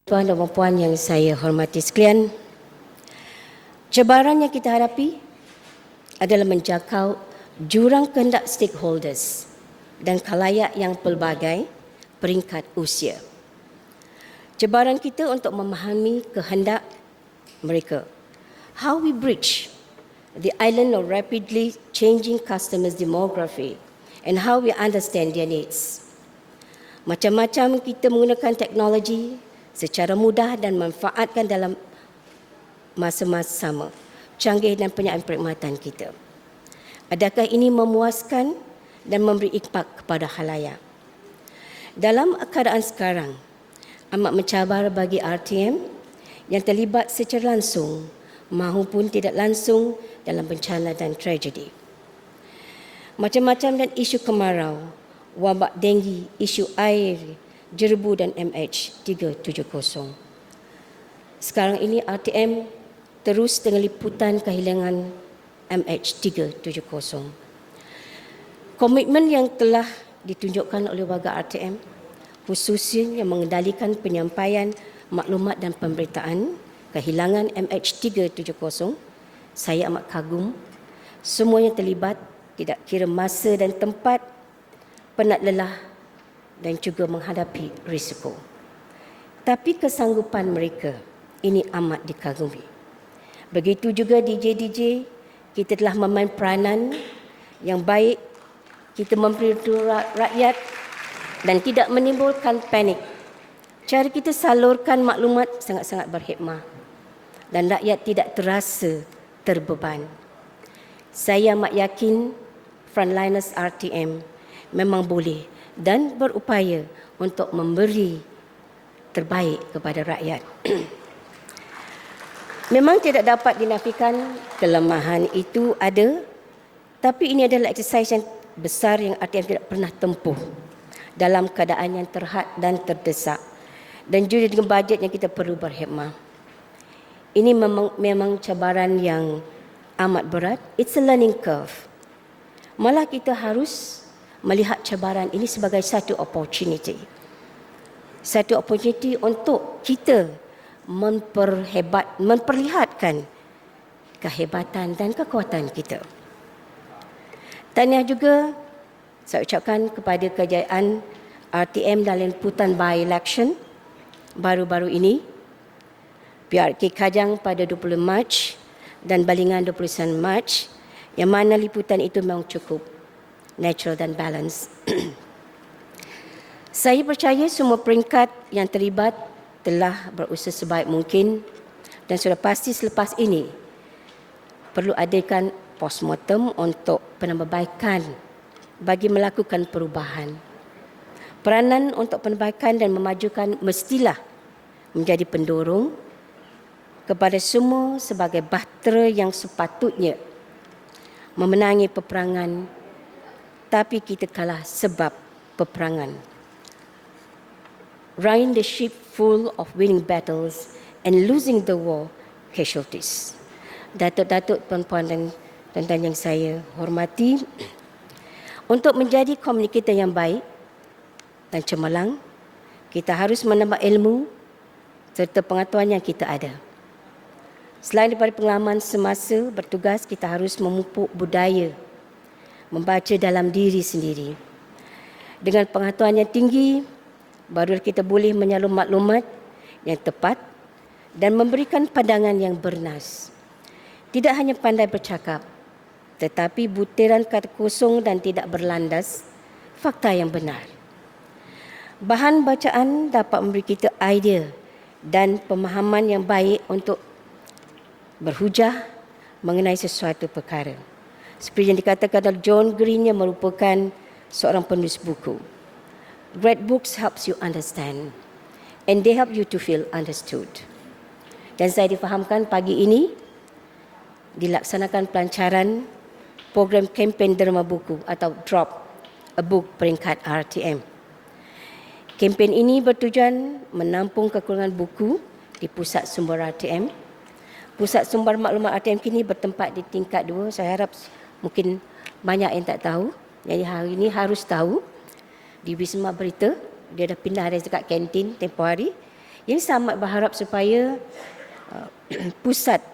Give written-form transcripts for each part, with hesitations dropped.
Tuan dan puan yang saya hormati sekalian, cabaran yang kita hadapi adalah menjangkau jurang kehendak stakeholders dan khalayak yang pelbagai peringkat usia. Cabaran kita untuk memahami kehendak mereka. How we bridge the island of rapidly changing customers' demography and how we understand their needs. Macam-macam kita menggunakan teknologi secara mudah dan manfaatkan dalam masa-masa sama, canggih dan penyayaan perkhidmatan kita. Adakah ini memuaskan dan memberi impak kepada khalayak? Dalam keadaan sekarang, amat mencabar bagi RTM yang terlibat secara langsung maupun tidak langsung dalam bencana dan tragedi. Macam-macam dan isu kemarau, wabak denggi, isu air, jerebu dan MH370. Sekarang ini RTM terus dengan liputan kehilangan MH370. Komitmen yang telah ditunjukkan oleh warga RTM, khususnya yang mengendalikan penyampaian maklumat dan pemberitaan kehilangan MH370, saya amat kagum. Semuanya terlibat, tidak kira masa dan tempat, penat lelah dan juga menghadapi risiko. Tapi kesanggupan mereka ini amat dikagumi. Begitu juga DJ-DJ, kita telah memain peranan yang baik, kita memberitahu rakyat dan tidak menimbulkan panik. Cara kita salurkan maklumat sangat-sangat berhikmah dan rakyat tidak terasa terbeban. Saya amat yakin frontliners RTM memang boleh dan berupaya untuk memberi terbaik kepada rakyat. Memang tidak dapat dinafikan kelemahan itu ada, tapi ini adalah eksersis yang besar yang RTM tidak pernah tempuh dalam keadaan yang terhad dan terdesak dan juga dengan bajet yang kita perlu berhikmah. Ini memang cabaran yang amat berat. It's a learning curve. Malah kita harus melihat cabaran ini sebagai satu opportunity. Satu opportunity untuk kita memperlihatkan kehebatan dan kekuatan kita. Tahniah juga saya ucapkan kepada kejayaan RTM dalam liputan by-election baru-baru ini. PRK Kajang pada 20 Mac dan Balingan 29 Mac, yang mana liputan itu memang cukup natural dan balance. Saya percaya semua peringkat yang terlibat telah berusaha sebaik mungkin dan sudah pasti selepas ini perlu adakan postmortem untuk penambahbaikan bagi melakukan perubahan. Peranan untuk penambahbaikan dan memajukan mestilah menjadi pendorong kepada semua sebagai bahtera yang sepatutnya memenangi peperangan, tapi kita kalah sebab peperangan. Running the ship full of winning battles and losing the war casualties. Datuk-datuk, puan-puan dan tuan-tuan yang saya hormati, untuk menjadi komunikator yang baik dan cemerlang, kita harus menambah ilmu serta pengetahuan yang kita ada. Selain daripada pengalaman semasa bertugas, kita harus memupuk budaya membaca dalam diri sendiri. Dengan pengetahuan yang tinggi, baru kita boleh menyalur maklumat yang tepat dan memberikan pandangan yang bernas. Tidak hanya pandai bercakap, tetapi butiran kata kosong dan tidak berlandas fakta yang benar. Bahan bacaan dapat memberi kita idea dan pemahaman yang baik untuk berhujah mengenai sesuatu perkara. Seperti yang dikatakan oleh John Green yang merupakan seorang penulis buku. Great books helps you understand and they help you to feel understood. Dan saya difahamkan pagi ini dilaksanakan pelancaran program kempen derma buku atau Drop a Book peringkat RTM. Kempen ini bertujuan menampung kekurangan buku di pusat sumber RTM. Pusat sumber maklumat RTM kini bertempat di tingkat 2. Saya harap mungkin banyak yang tak tahu. Jadi hari ini harus tahu. Di Wisma Berita, dia dah pindah dari dekat kantin tempoh hari. Yang saya amat berharap supaya pusat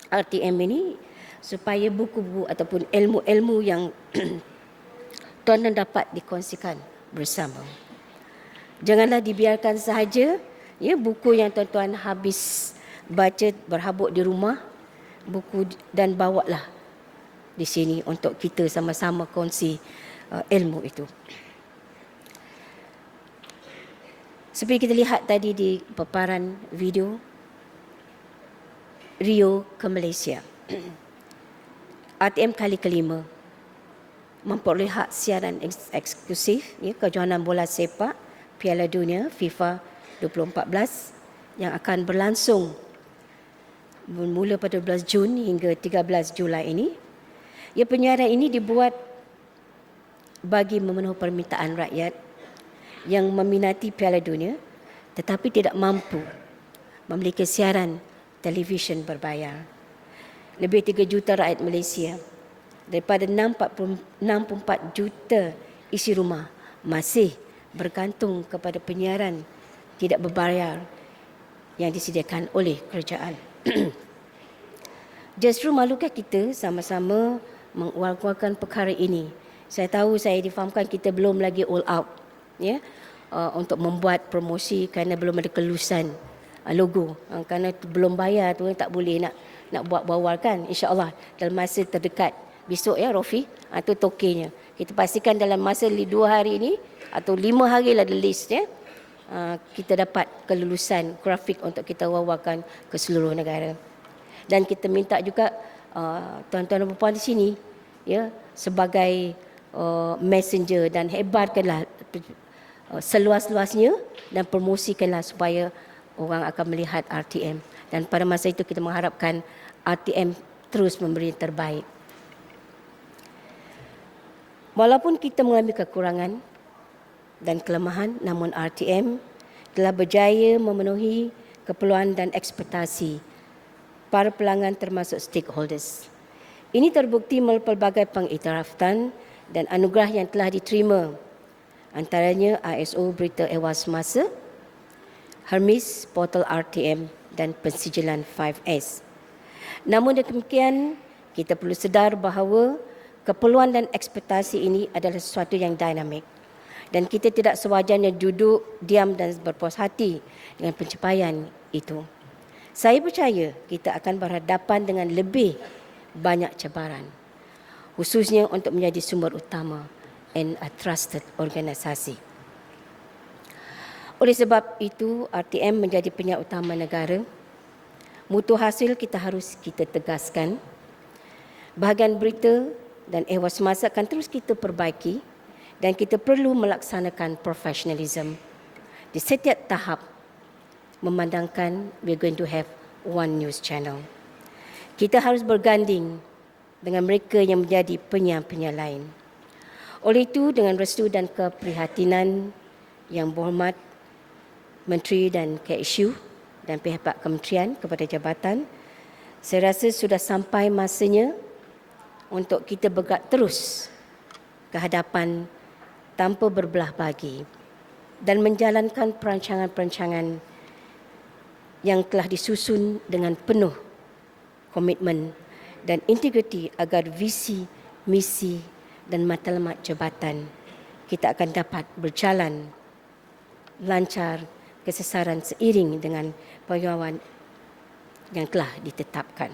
RTM ini, supaya buku-buku ataupun ilmu-ilmu yang tuan-tuan dapat dikongsikan bersama. Janganlah dibiarkan sahaja ya buku yang tuan-tuan habis baca berhabuk di rumah, buku dan bawalah di sini untuk kita sama-sama kongsi ilmu itu. Seperti kita lihat tadi di paparan video, Rio ke Malaysia. RTM kali kelima memperoleh hak siaran eksklusif ya, kejohanan bola sepak Piala Dunia FIFA 2014 yang akan berlangsung bermula pada 12 Jun hingga 13 Julai ini. Ya, penyiaran ini dibuat bagi memenuhi permintaan rakyat yang meminati Piala Dunia tetapi tidak mampu memiliki siaran televisyen berbayar. Lebih 3 juta rakyat Malaysia daripada 64 juta isi rumah masih bergantung kepada penyiaran tidak berbayar yang disediakan oleh kerajaan. Justru malukah kita sama-sama mengawal-awalkan perkara ini. Saya tahu, saya difahamkan kita belum lagi all out ya, untuk membuat promosi kerana belum ada kelulusan logo. Kerana belum bayar tu tak boleh nak buat bawal kan. InsyaAllah dalam masa terdekat besok ya Rofi, itu tokenya. Kita pastikan dalam masa 2 hari ini atau 5 hari lah the list ya, kita dapat kelulusan grafik untuk kita wawarkan ke seluruh negara. Dan kita minta juga tuan-tuan dan puan di sini ya sebagai messenger dan hebatkanlah seluas-luasnya dan promosikanlah supaya orang akan melihat RTM. Dan pada masa itu kita mengharapkan RTM terus memberi yang terbaik. Walaupun kita mengalami kekurangan dan kelemahan, namun RTM telah berjaya memenuhi keperluan dan ekspektasi para pelanggan termasuk stakeholders. Ini terbukti melalui pelbagai pengiktirafan dan anugerah yang telah diterima, antaranya ISO Berita Ehwal Semasa, Hermes Portal RTM dan pensijilan 5S. Namun demikian, kita perlu sedar bahawa keperluan dan ekspektasi ini adalah sesuatu yang dinamik dan kita tidak sewajarnya duduk diam dan berpuas hati dengan pencapaian itu. Saya percaya kita akan berhadapan dengan lebih banyak cabaran, khususnya untuk menjadi sumber utama and a trusted organisasi. Oleh sebab itu, RTM menjadi penyiar utama negara. Mutu hasil kita harus kita tegaskan. Bahagian berita dan ehwal semasa akan terus kita perbaiki dan kita perlu melaksanakan profesionalism di setiap tahap, memandangkan we're going to have one news channel. Kita harus berganding dengan mereka yang menjadi penyiar-penyiar lain. Oleh itu, dengan restu dan keprihatinan yang berhormat Menteri dan KSU dan pihak kementerian kepada jabatan, saya rasa sudah sampai masanya untuk kita bergerak terus ke hadapan tanpa berbelah bagi dan menjalankan perancangan-perancangan yang telah disusun dengan penuh komitmen dan integriti agar visi, misi dan matlamat jabatan kita akan dapat berjalan lancar kesesaran seiring dengan pengawal yang telah ditetapkan.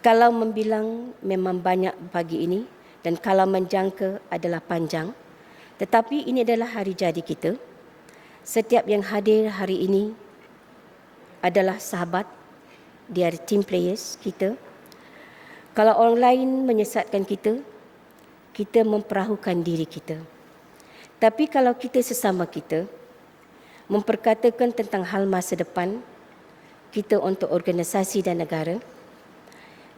Kalau membilang memang banyak pagi ini dan kalau menjangka adalah panjang, tetapi ini adalah hari jadi kita. Setiap yang hadir hari ini adalah sahabat, dia ada team players kita. Kalau orang lain menyesatkan kita, kita memperahukan diri kita. Tapi kalau kita sesama kita memperkatakan tentang hal masa depan kita untuk organisasi dan negara,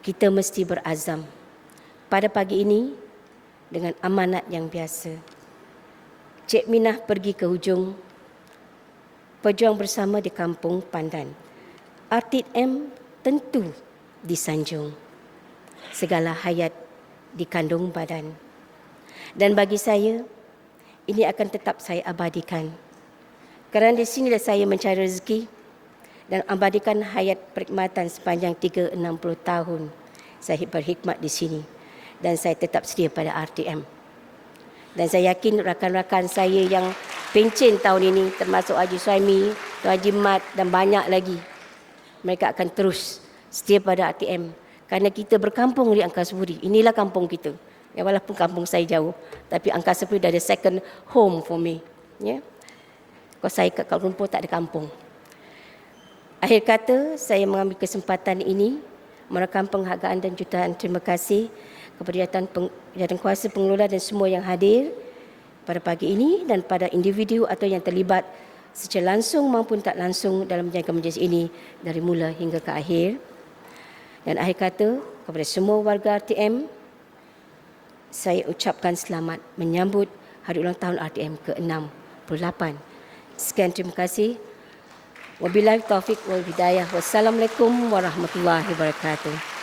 kita mesti berazam pada pagi ini dengan amanat yang biasa. Cik Minah pergi ke hujung, berjuang bersama di Kampung Pandan. RTM tentu disanjung, segala hayat dikandung badan. Dan bagi saya, ini akan tetap saya abadikan. Kerana di sinilah saya mencari rezeki dan abadikan hayat perkhidmatan sepanjang 360 tahun. Saya berkhidmat di sini dan saya tetap setia pada RTM. Dan saya yakin rakan-rakan saya yang pencen tahun ini termasuk Haji Suhaimi, Tuan Haji Mat dan banyak lagi, mereka akan terus setia pada RTM kerana kita berkampung di Angkasa Puri. Inilah kampung kita. Ya, walaupun kampung saya jauh, tapi Angkasa Puri dah ada second home for me. Ya. Kalau saya kat Kuala Lumpur tak ada kampung. Akhir kata, saya mengambil kesempatan ini merakam penghargaan dan jutaan terima kasih kepada Jawatankuasa Pengelola dan semua yang hadir pada pagi ini dan pada individu atau yang terlibat secara langsung maupun tak langsung dalam menjalankan majlis ini dari mula hingga ke akhir. Dan akhir kata, kepada semua warga RTM, saya ucapkan selamat menyambut hari ulang tahun RTM ke-68. Sekian, terima kasih. Wabillahi taufiq wal hidayah. Wassalamualaikum warahmatullahi wabarakatuh.